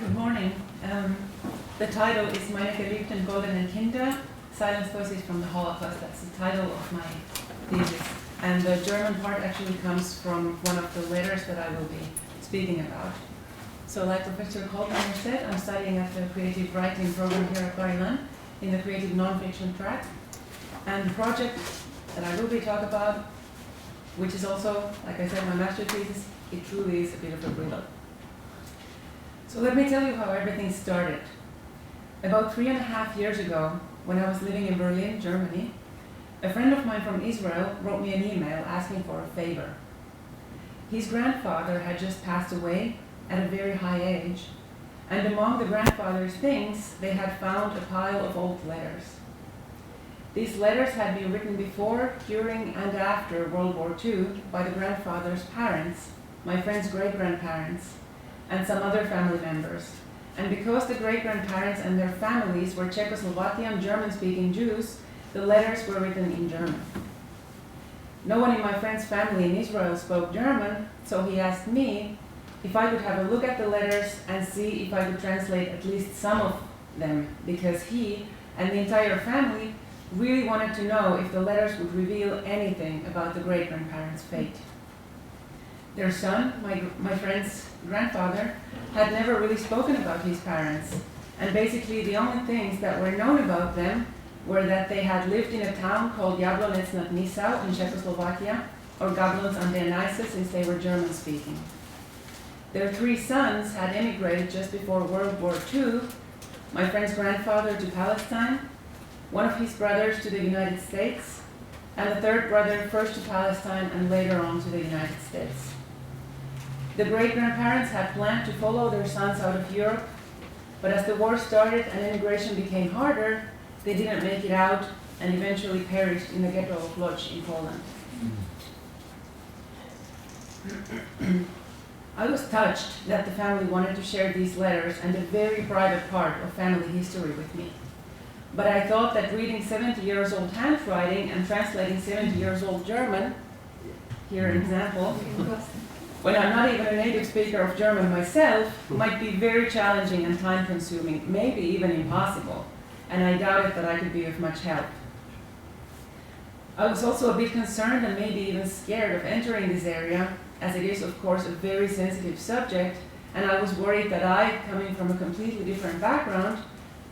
Good morning. The title is Meine geliebten, goldenen Kinder, Silent Stories from the Holocaust. That's the title of my thesis. And the German part actually comes from one of the letters that I will be speaking about. So like Professor Koltner said, I'm studying at the creative writing program here at Bar-Ilan in the creative nonfiction track. And the project that I will be talking about, which is also, like I said, my master's thesis, it truly is a bit of a riddle. So let me tell you how everything started. About 3.5 years ago, when I was living in Berlin, Germany, a friend of mine from Israel wrote me an email asking for a favor. His grandfather had just passed away at a very high age, and among the grandfather's things, they had found a pile of old letters. These letters had been written before, during, and after World War II by the grandfather's parents, my friend's great-grandparents, and some other family members. And because the great-grandparents and their families were Czechoslovakian German-speaking Jews, the letters were written in German. No one in my friend's family in Israel spoke German, so he asked me if I could have a look at the letters and see if I could translate at least some of them, because he and the entire family really wanted to know if the letters would reveal anything about the great-grandparents' fate. Their son, my friend's grandfather, had never really spoken about his parents, and basically the only things that were known about them were that they had lived in a town called Jablonec nad Nisou in Czechoslovakia, or Gablonec an der Neiße, since they were German-speaking. Their 3 sons had emigrated just before World War II, my friend's grandfather to Palestine, one of his brothers to the United States, and the 3rd brother first to Palestine and later on to the United States. The great-grandparents had planned to follow their sons out of Europe, but as the war started and immigration became harder, they didn't make it out and eventually perished in the ghetto of Lodz in Poland. I was touched that the family wanted to share these letters and a very private part of family history with me. But I thought that reading 70 years old handwriting and translating 70 years old German, here an example, when I'm not even a native speaker of German myself, might be very challenging and time-consuming, maybe even impossible, and I doubted that I could be of much help. I was also a bit concerned and maybe even scared of entering this area, as it is, of course, a very sensitive subject, and I was worried that I, coming from a completely different background,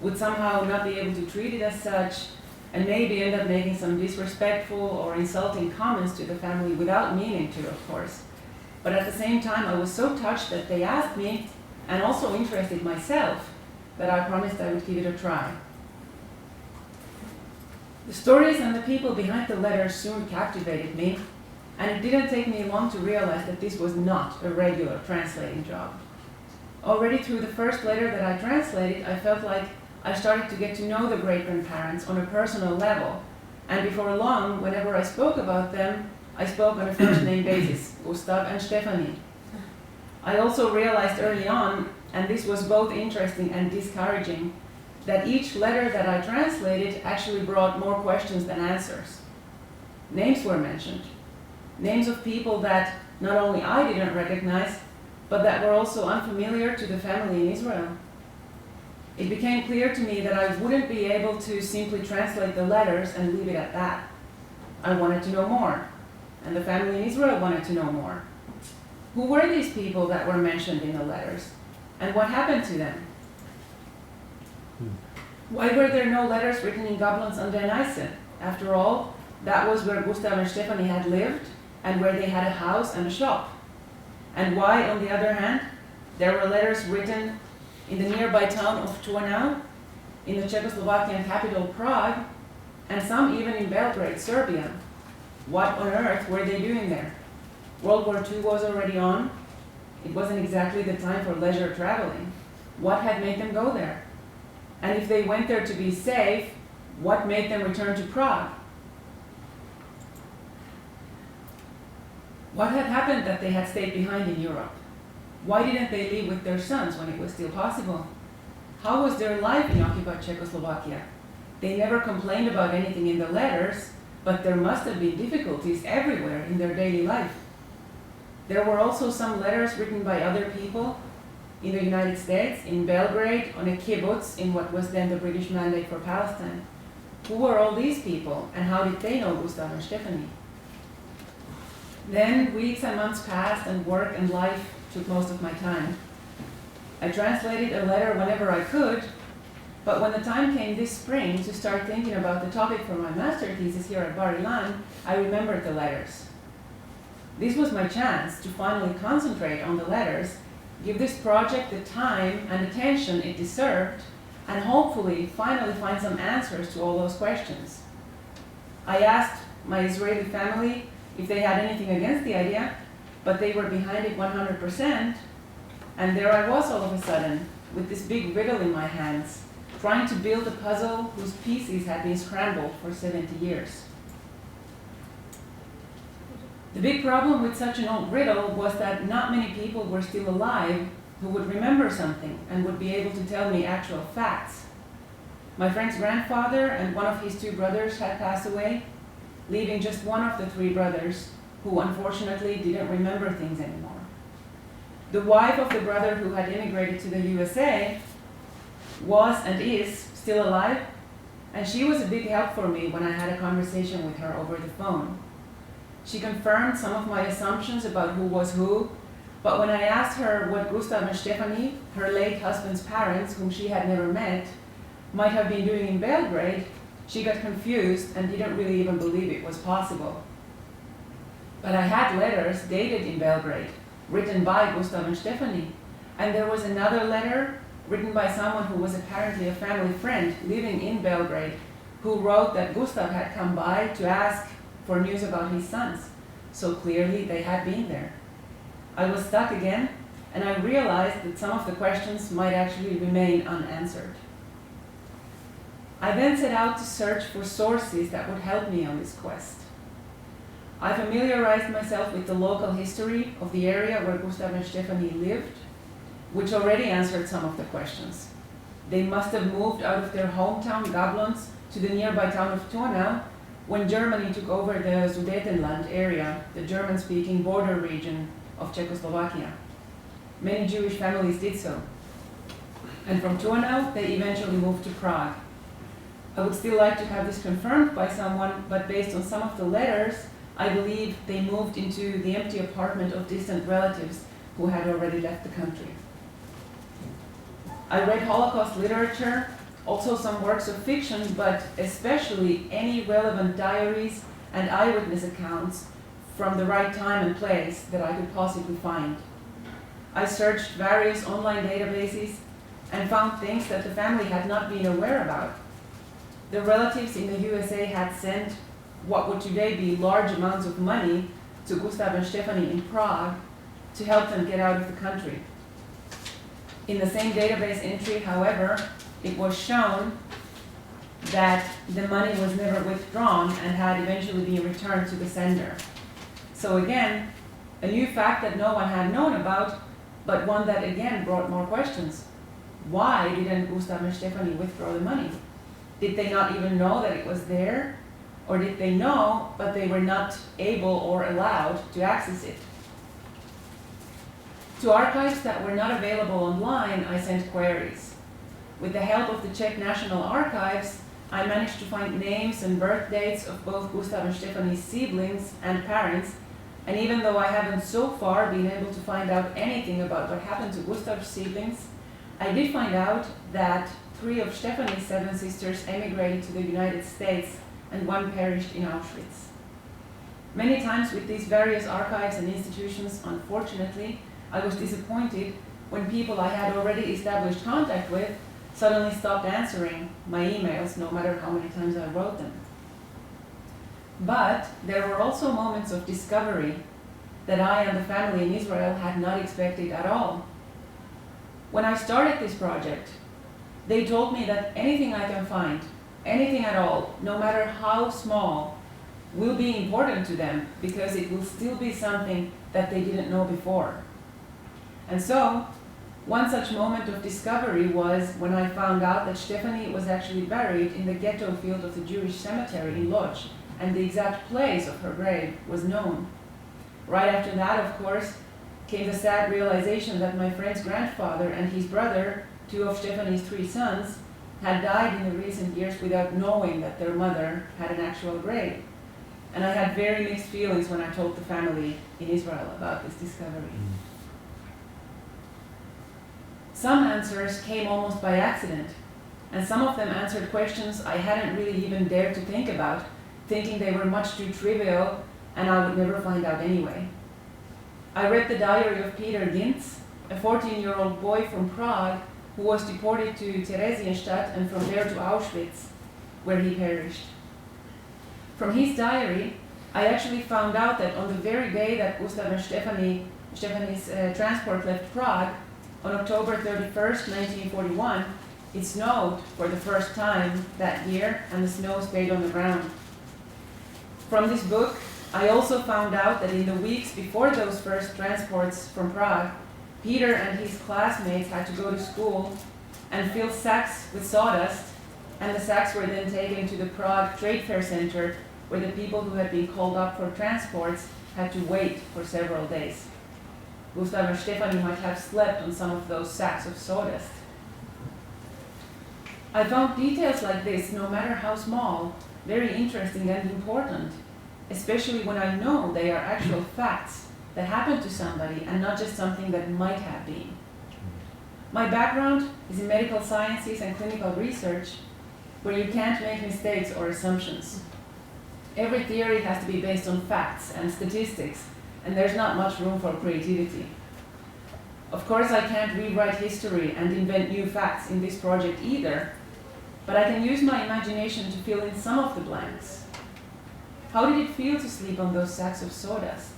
would somehow not be able to treat it as such, and maybe end up making some disrespectful or insulting comments to the family without meaning to, of course. But at the same time, I was so touched that they asked me, and also interested myself, that I promised I would give it a try. The stories and the people behind the letters soon captivated me, and it didn't take me long to realize that this was not a regular translating job. Already through the first letter that I translated, I felt like I started to get to know the great-grandparents on a personal level, and before long, whenever I spoke about them, I spoke on a first-name basis, Gustav and Stephanie. I also realized early on, and this was both interesting and discouraging, that each letter that I translated actually brought more questions than answers. Names were mentioned. Names of people that not only I didn't recognize, but that were also unfamiliar to the family in Israel. It became clear to me that I wouldn't be able to simply translate the letters and leave it at that. I wanted to know more, and the family in Israel wanted to know more. Who were these people that were mentioned in the letters, and what happened to them? Why were there no letters written in Gablonec an der Neiße? After all, that was where Gustav and Stephanie had lived, and where they had a house and a shop. And why, on the other hand, there were letters written in the nearby town of Turnau, in the Czechoslovakian capital Prague, and some even in Belgrade, Serbia. What on earth were they doing there? World War II was already on. It wasn't exactly the time for leisure traveling. What had made them go there? And if they went there to be safe, what made them return to Prague? What had happened that they had stayed behind in Europe? Why didn't they leave with their sons when it was still possible? How was their life in occupied Czechoslovakia? They never complained about anything in the letters, but there must have been difficulties everywhere in their daily life. There were also some letters written by other people, in the United States, in Belgrade, on a kibbutz in what was then the British Mandate for Palestine. Who were all these people, and how did they know Gustav and Stephanie? Then weeks and months passed, and work and life took most of my time. I translated a letter whenever I could, but when the time came this spring to start thinking about the topic for my master thesis here at Bar-Ilan, I remembered the letters. This was my chance to finally concentrate on the letters, give this project the time and attention it deserved, and hopefully finally find some answers to all those questions. I asked my Israeli family if they had anything against the idea, but they were behind it 100%, and there I was all of a sudden, with this big riddle in my hands, trying to build a puzzle whose pieces had been scrambled for 70 years. The big problem with such an old riddle was that not many people were still alive who would remember something and would be able to tell me actual facts. My friend's grandfather and one of his two brothers had passed away, leaving just one of the three brothers who unfortunately didn't remember things anymore. The wife of the brother who had immigrated to the USA was and is still alive, and she was a big help for me when I had a conversation with her over the phone. She confirmed some of my assumptions about who was who, but when I asked her what Gustav and Stephanie, her late husband's parents, whom she had never met, might have been doing in Belgrade, she got confused and didn't really even believe it was possible. But I had letters dated in Belgrade, written by Gustav and Stephanie, and there was another letter written by someone who was apparently a family friend living in Belgrade, who wrote that Gustav had come by to ask for news about his sons. So clearly they had been there. I was stuck again, and I realized that some of the questions might actually remain unanswered. I then set out to search for sources that would help me on this quest. I familiarized myself with the local history of the area where Gustav and Stephanie lived, which already answered some of the questions. They must have moved out of their hometown, Gablons, to the nearby town of Turnau when Germany took over the Sudetenland area, the German-speaking border region of Czechoslovakia. Many Jewish families did so. And from Turnau, they eventually moved to Prague. I would still like to have this confirmed by someone, but based on some of the letters, I believe they moved into the empty apartment of distant relatives who had already left the country. I read Holocaust literature, also some works of fiction, but especially any relevant diaries and eyewitness accounts from the right time and place that I could possibly find. I searched various online databases and found things that the family had not been aware about. The relatives in the USA had sent what would today be large amounts of money to Gustav and Stephanie in Prague to help them get out of the country. In the same database entry, however, it was shown that the money was never withdrawn and had eventually been returned to the sender. So again, a new fact that no one had known about, but one that again brought more questions. Why didn't Gustav and Stephanie withdraw the money? Did they not even know that it was there? Or did they know, but they were not able or allowed to access it? To archives that were not available online, I sent queries. With the help of the Czech National Archives, I managed to find names and birth dates of both Gustav and Stephanie's siblings and parents, and even though I haven't so far been able to find out anything about what happened to Gustav's siblings, I did find out that 3 of Stephanie's 7 sisters emigrated to the United States and 1 perished in Auschwitz. Many times with these various archives and institutions, unfortunately, I was disappointed when people I had already established contact with suddenly stopped answering my emails, no matter how many times I wrote them. But there were also moments of discovery that I and the family in Israel had not expected at all. When I started this project, they told me that anything I can find, anything at all, no matter how small, will be important to them because it will still be something that they didn't know before. And so, one such moment of discovery was when I found out that Stephanie was actually buried in the ghetto field of the Jewish cemetery in Lodz, and the exact place of her grave was known. Right after that, of course, came the sad realization that my friend's grandfather and his brother, two of Stephanie's 3 sons, had died in the recent years without knowing that their mother had an actual grave. And I had very mixed feelings when I told the family in Israel about this discovery. Some answers came almost by accident, and some of them answered questions I hadn't really even dared to think about, thinking they were much too trivial and I would never find out anyway. I read the diary of Peter Gintz, a 14-year-old boy from Prague who was deported to Theresienstadt and from there to Auschwitz, where he perished. From his diary, I actually found out that on the very day that Gustav and Stephanie's transport left Prague, on October 31st, 1941, it snowed for the first time that year, and the snow stayed on the ground. From this book, I also found out that in the weeks before those first transports from Prague, Peter and his classmates had to go to school and fill sacks with sawdust, and the sacks were then taken to the Prague Trade Fair Center, where the people who had been called up for transports had to wait for several days. Gustav and Stephanie might have slept on some of those sacks of sawdust. I found details like this, no matter how small, very interesting and important, especially when I know they are actual facts that happened to somebody and not just something that might have been. My background is in medical sciences and clinical research, where you can't make mistakes or assumptions. Every theory has to be based on facts and statistics, and there's not much room for creativity. Of course, I can't rewrite history and invent new facts in this project either, but I can use my imagination to fill in some of the blanks. How did it feel to sleep on those sacks of sawdust?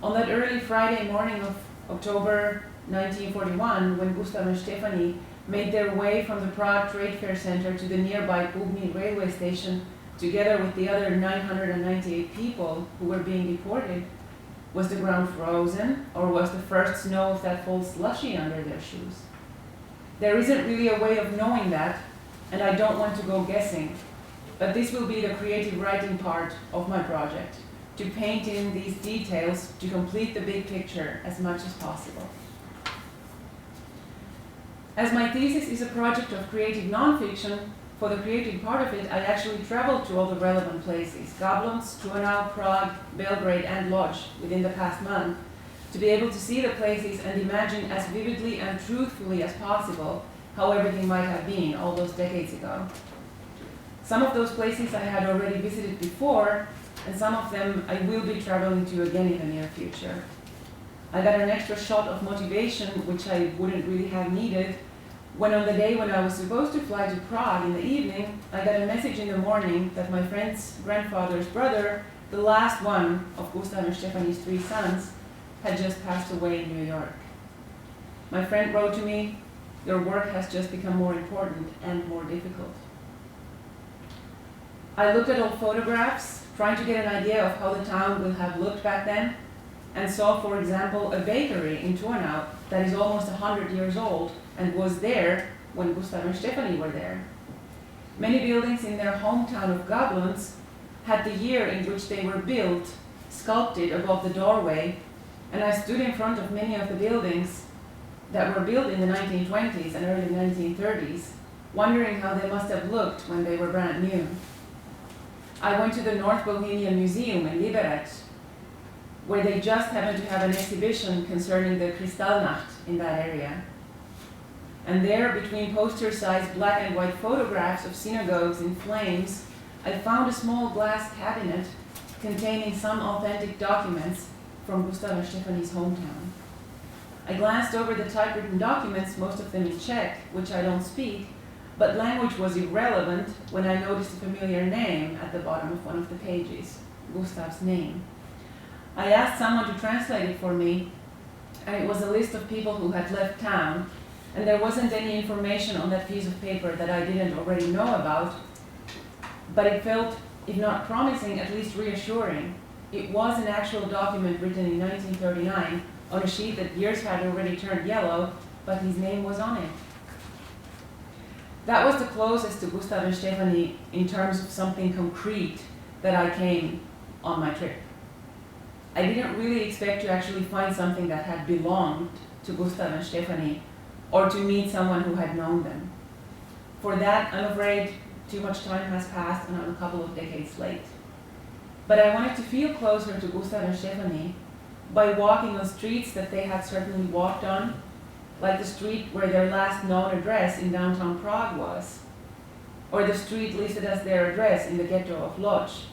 On that early Friday morning of October 1941, when Gustav and Stephanie made their way from the Prague Trade Fair Center to the nearby Bubny railway station, together with the other 998 people who were being deported, was the ground frozen, or was the first snow of that fall slushy under their shoes? There isn't really a way of knowing that, and I don't want to go guessing, but this will be the creative writing part of my project, to paint in these details to complete the big picture as much as possible. As my thesis is a project of creative nonfiction, for the creative part of it, I actually traveled to all the relevant places, Gablonz, Turnau, Prague, Belgrade, and Lodz within the past month, to be able to see the places and imagine as vividly and truthfully as possible how everything might have been all those decades ago. Some of those places I had already visited before, and some of them I will be traveling to again in the near future. I got an extra shot of motivation, which I wouldn't really have needed, when on the day when I was supposed to fly to Prague in the evening, I got a message in the morning that my friend's grandfather's brother, the last one of Gustav and Stephanie's 3 sons, had just passed away in New York. My friend wrote to me, "Your work has just become more important and more difficult." I looked at old photographs, trying to get an idea of how the town will have looked back then, and saw, for example, a bakery in Turnau that is almost 100 years old and was there when Gustav and Stephanie were there. Many buildings in their hometown of Gablonz had the year in which they were built sculpted above the doorway, and I stood in front of many of the buildings that were built in the 1920s and early 1930s, wondering how they must have looked when they were brand new. I went to the North Bohemian Museum in Liberec, where they just happened to have an exhibition concerning the Kristallnacht in that area. And there, between poster-sized black and white photographs of synagogues in flames, I found a small glass cabinet containing some authentic documents from Gustav and Stephanie's hometown. I glanced over the typewritten documents, most of them in Czech, which I don't speak, but language was irrelevant when I noticed a familiar name at the bottom of one of the pages, Gustav's name. I asked someone to translate it for me, and it was a list of people who had left town, and there wasn't any information on that piece of paper that I didn't already know about, but it felt, if not promising, at least reassuring. It was an actual document written in 1939 on a sheet that years had already turned yellow, but his name was on it. That was the closest to Gustav and Stephanie in terms of something concrete that I came on my trip. I didn't really expect to actually find something that had belonged to Gustav and Stephanie, or to meet someone who had known them. For that, I'm afraid too much time has passed and I'm a couple of decades late. But I wanted to feel closer to Gustav and Stephanie by walking on streets that they had certainly walked on, like the street where their last known address in downtown Prague was, or the street listed as their address in the ghetto of Lodz,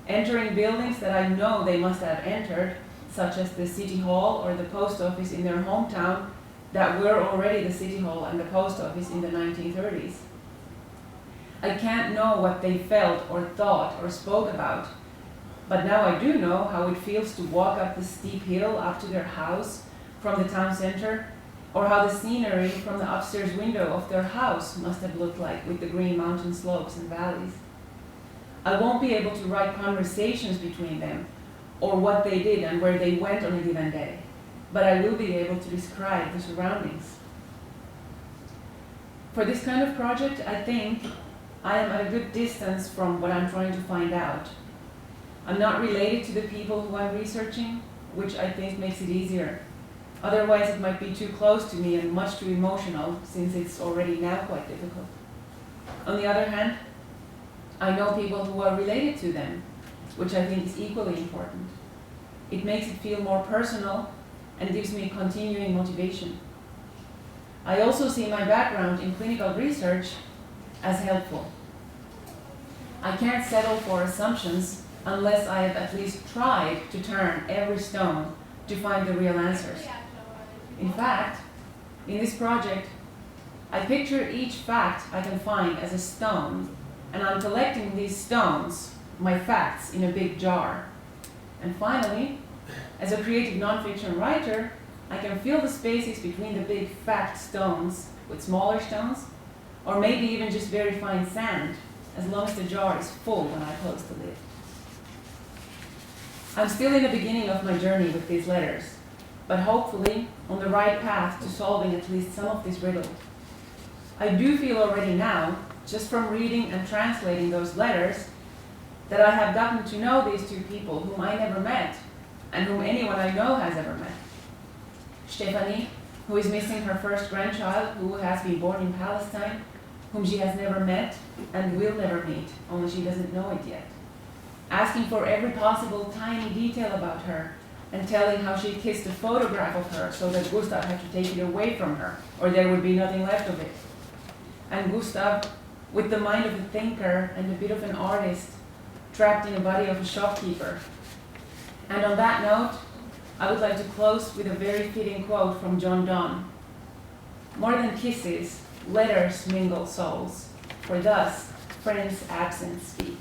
entering buildings that I know they must have entered, such as the city hall or the post office in their hometown that were already the city hall and the post office in the 1930s. I can't know what they felt or thought or spoke about, but now I do know how it feels to walk up the steep hill up to their house from the town center, or how the scenery from the upstairs window of their house must have looked like with the green mountain slopes and valleys. I won't be able to write conversations between them, or what they did and where they went on a given day, but I will be able to describe the surroundings. For this kind of project, I think I am at a good distance from what I'm trying to find out. I'm not related to the people who I'm researching, which I think makes it easier. Otherwise, it might be too close to me and much too emotional, since it's already now quite difficult. On the other hand, I know people who are related to them, which I think is equally important. It makes it feel more personal and gives me continuing motivation. I also see my background in clinical research as helpful. I can't settle for assumptions unless I have at least tried to turn every stone to find the real answers. In fact, in this project, I picture each fact I can find as a stone, and I'm collecting these stones, my facts, in a big jar. And finally, as a creative nonfiction writer, I can fill the spaces between the big fact stones with smaller stones, or maybe even just very fine sand, as long as the jar is full when I close the lid. I'm still in the beginning of my journey with these letters, but hopefully on the right path to solving at least some of this riddle. I do feel already now, just from reading and translating those letters, that I have gotten to know these two people whom I never met, and whom anyone I know has ever met. Stephanie, who is missing her first grandchild, who has been born in Palestine, whom she has never met and will never meet, only she doesn't know it yet. Asking for every possible tiny detail about her, and telling how she kissed a photograph of her so that Gustav had to take it away from her, or there would be nothing left of it. And Gustav, with the mind of a thinker and a bit of an artist, trapped in the body of a shopkeeper. And on that note, I would like to close with a very fitting quote from John Donne. "More than kisses, letters mingle souls, for thus friends absent speak."